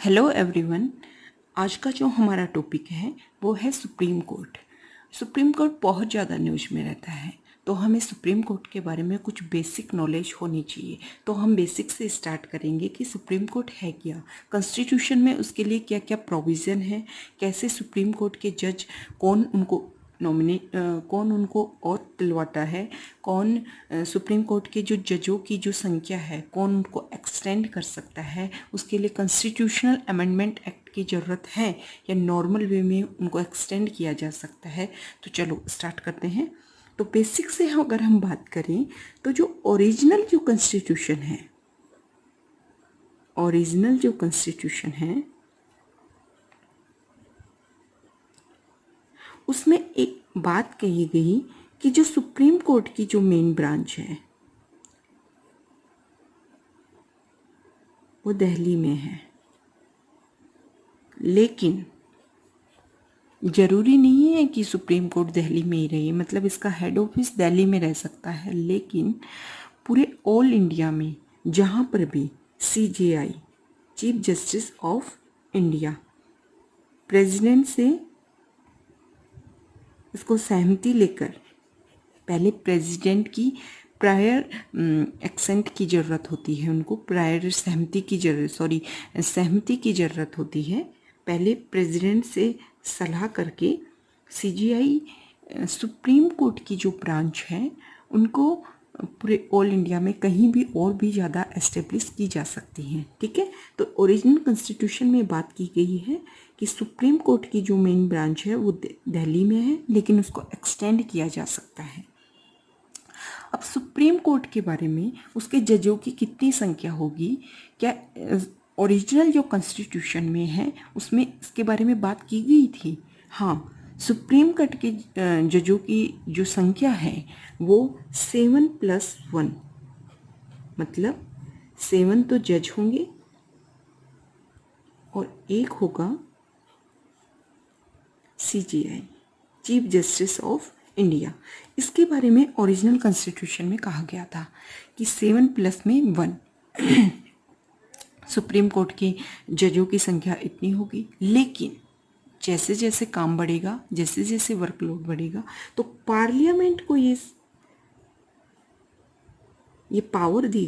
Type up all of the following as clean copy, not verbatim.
Hello everyone. आज का जो हमारा टॉपिक है वो है सुप्रीम कोर्ट। सुप्रीम कोर्ट बहुत ज़्यादा न्यूज़ में रहता है, तो हमें सुप्रीम कोर्ट के बारे में कुछ बेसिक नॉलेज होनी चाहिए। तो हम बेसिक से स्टार्ट करेंगे कि सुप्रीम कोर्ट है क्या, कॉन्स्टिट्यूशन में उसके लिए क्या क्या प्रोविज़न है, कैसे सुप्रीम कोर्ट के जज कौन उनको कौन उनको और दिलवाता है, कौन सुप्रीम कोर्ट के जो जजों की जो संख्या है कौन उनको एक्सटेंड कर सकता है, उसके लिए कॉन्स्टिट्यूशनल अमेंडमेंट एक्ट की ज़रूरत है या नॉर्मल वे में उनको एक्सटेंड किया जा सकता है। तो चलो स्टार्ट करते हैं। तो बेसिक से अगर हम बात करें तो जो ओरिजिनल जो कॉन्स्टिट्यूशन है उसमें एक बात कही गई कि जो सुप्रीम कोर्ट की जो मेन ब्रांच है वो दिल्ली में है, लेकिन ज़रूरी नहीं है कि सुप्रीम कोर्ट दिल्ली में ही रहे, मतलब इसका हेड ऑफिस दिल्ली में रह सकता है, लेकिन पूरे ऑल इंडिया में जहाँ पर भी CJI chief justice of India president से इसको सहमति लेकर, पहले प्रेसिडेंट की प्रायर एक्सेंट की ज़रूरत होती है, उनको प्रायर सहमति की ज़रूरत होती है। पहले प्रेसिडेंट से सलाह करके CJI सुप्रीम कोर्ट की जो ब्रांच है उनको पूरे ऑल इंडिया में कहीं भी और भी ज़्यादा एस्टेब्लिश की जा सकती हैं। ठीक है, तो ओरिजिनल कॉन्स्टिट्यूशन में बात की गई है कि सुप्रीम कोर्ट की जो मेन ब्रांच है वो दिल्ली में है, लेकिन उसको एक्सटेंड किया जा सकता है। अब सुप्रीम कोर्ट के बारे में उसके जजों की कितनी संख्या होगी, क्या ओरिजिनल जो कॉन्स्टिट्यूशन में है उसमें इसके बारे में बात की गई थी? हाँ, सुप्रीम कोर्ट के जजों की जो संख्या है वो 7+1, मतलब 7 तो जज होंगे और एक होगा CJI chief justice of India. इसके बारे में ओरिजिनल कॉन्स्टिट्यूशन में कहा गया था कि 7+1 सुप्रीम कोर्ट के जजों की संख्या इतनी होगी, लेकिन जैसे जैसे काम बढ़ेगा, जैसे जैसे वर्कलोड बढ़ेगा, तो पार्लियामेंट को ये पावर दी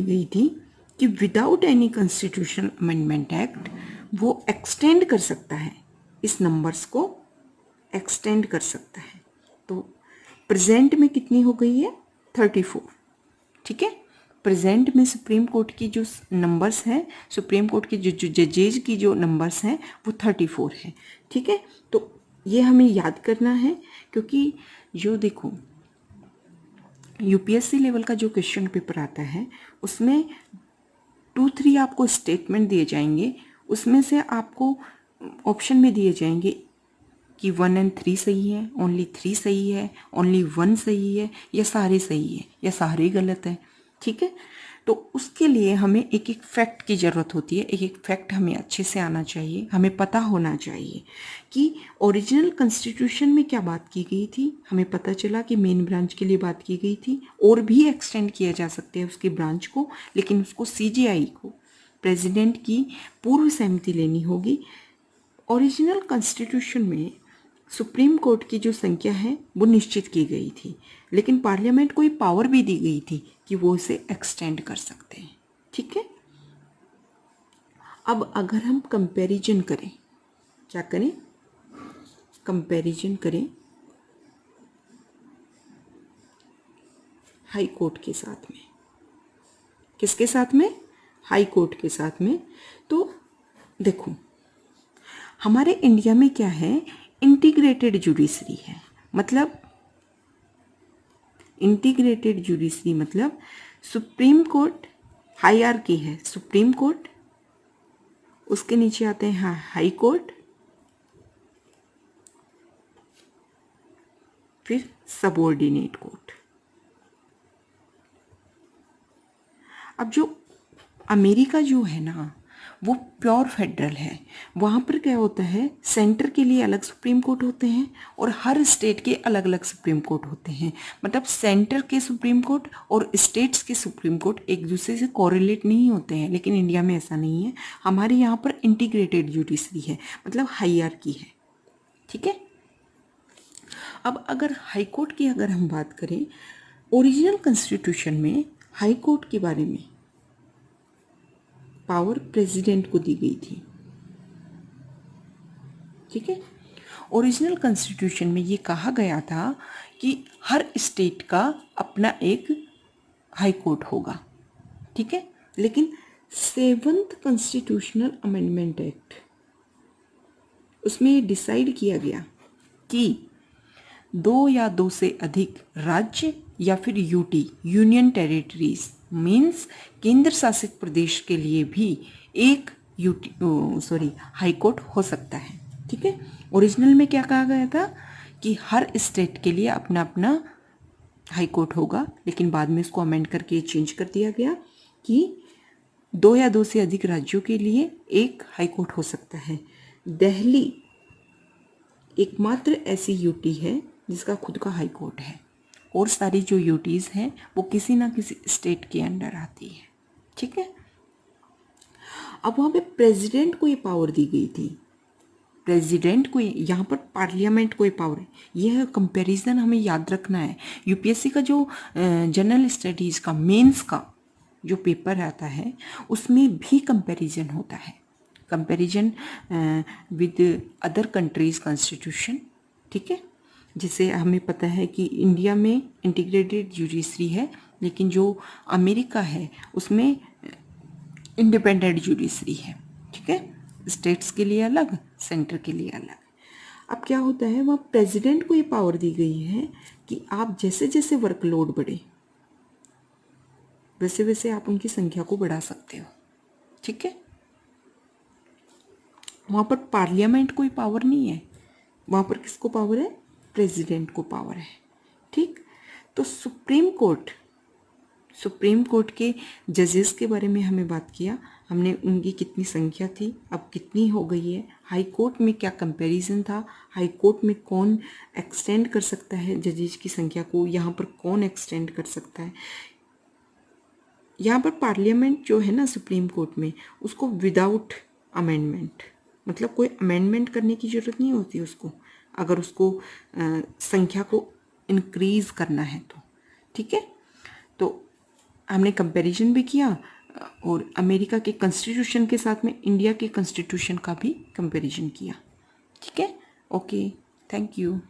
गई थी, कि without any constitution amendment act वो एक्सटेंड कर सकता है, इस नंबर्स को एक्सटेंड कर सकता है। तो प्रेजेंट में कितनी हो गई है? 34। ठीक है, प्रेजेंट में सुप्रीम कोर्ट की जो नंबर्स हैं, सुप्रीम कोर्ट के जो जजेज की जो नंबर्स हैं वो 34 है। ठीक है, तो ये हमें याद करना है, क्योंकि जो देखो UPSC लेवल का जो क्वेश्चन पेपर आता है उसमें 2-3 आपको स्टेटमेंट दिए जाएंगे, उसमें से आपको ऑप्शन में दिए जाएंगे कि 1 और 3 सही है, ओनली 3 सही है, ओनली 1 सही है, या सारे सही है, या सारे गलत है। ठीक है, तो उसके लिए हमें एक एक फैक्ट की ज़रूरत होती है, एक एक फैक्ट हमें अच्छे से आना चाहिए, हमें पता होना चाहिए कि ओरिजिनल कॉन्स्टिट्यूशन में क्या बात की गई थी। हमें पता चला कि मेन ब्रांच के लिए बात की गई थी, और भी एक्सटेंड किया जा सकता है उसकी ब्रांच को, लेकिन उसको CJI को प्रेसिडेंट की पूर्व सहमति लेनी होगी। ओरिजिनल कॉन्स्टिट्यूशन में सुप्रीम कोर्ट की जो संख्या है वो निश्चित की गई थी, लेकिन पार्लियामेंट को ये पावर भी दी गई थी कि वो इसे एक्सटेंड कर सकते हैं। ठीक है, अब अगर हम कंपैरिजन करें, क्या करें? कंपैरिजन करें हाई कोर्ट के साथ में। किसके साथ में? हाई कोर्ट के साथ में। तो देखो, हमारे इंडिया में क्या है, इंटीग्रेटेड जुडिशरी है, मतलब इंटीग्रेटेड जुडिशरी मतलब सुप्रीम कोर्ट हाईआर्की है, सुप्रीम कोर्ट, उसके नीचे आते हैं हाई कोर्ट, फिर सबऑर्डिनेट कोर्ट। अब जो अमेरिका जो है ना, वो प्योर फेडरल है। वहाँ पर क्या होता है, सेंटर के लिए अलग सुप्रीम कोर्ट होते हैं और हर स्टेट के अलग अलग सुप्रीम कोर्ट होते हैं। मतलब सेंटर के सुप्रीम कोर्ट और स्टेट्स के सुप्रीम कोर्ट एक दूसरे से कोरिलेट नहीं होते हैं, लेकिन इंडिया में ऐसा नहीं है। हमारे यहाँ पर इंटीग्रेटेड जुडिशरी है, मतलब हायरार्की है। ठीक है। अब अगर हाई कोर्ट की अगर हम बात करें, ओरिजिनल कॉन्स्टिट्यूशन में हाई कोर्ट के बारे में पावर प्रेसिडेंट को दी गई थी। ठीक है। ओरिजिनल कॉन्स्टिट्यूशन में ये कहा गया था कि हर स्टेट का अपना एक हाई कोर्ट होगा। ठीक है। लेकिन 7th कॉन्स्टिट्यूशनल अमेंडमेंट एक्ट, उसमें ये डिसाइड किया गया कि 2 या 2 से अधिक राज्य या फिर यूटी, यूनियन टेरिटरीज मीन्स केंद्र शासित प्रदेश के लिए भी एक हाई कोर्ट हो सकता है। ठीक है। ओरिजिनल में क्या कहा गया था कि हर स्टेट के लिए अपना अपना हाई कोर्ट होगा, लेकिन बाद में इसको अमेंड करके चेंज कर दिया गया कि 2 या 2 से अधिक राज्यों के लिए एक हाई कोर्ट हो सकता है। दिल्ली एकमात्र ऐसी यूटी है जिसका खुद का हाई कोर्ट है, और सारी जो यूटीज़ हैं वो किसी ना किसी स्टेट के अंडर आती है। ठीक है। अब वहाँ पे प्रेसिडेंट को ये पावर दी गई थी, प्रेसिडेंट को, यहाँ पर पार्लियामेंट को ये पावर है। यह कंपैरिजन हमें याद रखना है। यूपीएससी का जो जनरल स्टडीज़ का मेंस का जो पेपर आता है उसमें भी कंपैरिजन होता है, comparison with other countries constitution. ठीक है। जैसे हमें पता है कि इंडिया में इंटीग्रेटेड जुडिशरी है, लेकिन जो अमेरिका है उसमें इंडिपेंडेंट जुडिशरी है। ठीक है। स्टेट्स के लिए अलग, सेंटर के लिए अलग। अब क्या होता है, वहाँ प्रेसिडेंट को ये पावर दी गई है कि आप जैसे जैसे वर्कलोड बढ़े वैसे वैसे आप उनकी संख्या को बढ़ा सकते हो। ठीक है। वहाँ पर पार्लियामेंट कोई पावर नहीं है, वहाँ पर किसको पावर है, प्रेसिडेंट को पावर है। ठीक। तो सुप्रीम कोर्ट के जजेस के बारे में हमें बात किया हमने, उनकी कितनी संख्या थी, अब कितनी हो गई है। हाई कोर्ट में क्या कंपैरिजन था, हाई कोर्ट में कौन एक्सटेंड कर सकता है जजेस की संख्या को, यहाँ पर कौन एक्सटेंड कर सकता है। यहाँ पर पार्लियामेंट जो है ना सुप्रीम कोर्ट में, उसको विदाउट अमेंडमेंट, मतलब कोई अमेंडमेंट करने की ज़रूरत नहीं होती उसको, अगर उसको संख्या को इंक्रीज़ करना है तो। ठीक है। तो हमने कंपैरिजन भी किया और अमेरिका के कॉन्स्टिट्यूशन के साथ में इंडिया के कॉन्स्टिट्यूशन का भी कंपैरिजन किया। ठीक है। Okay, thank you.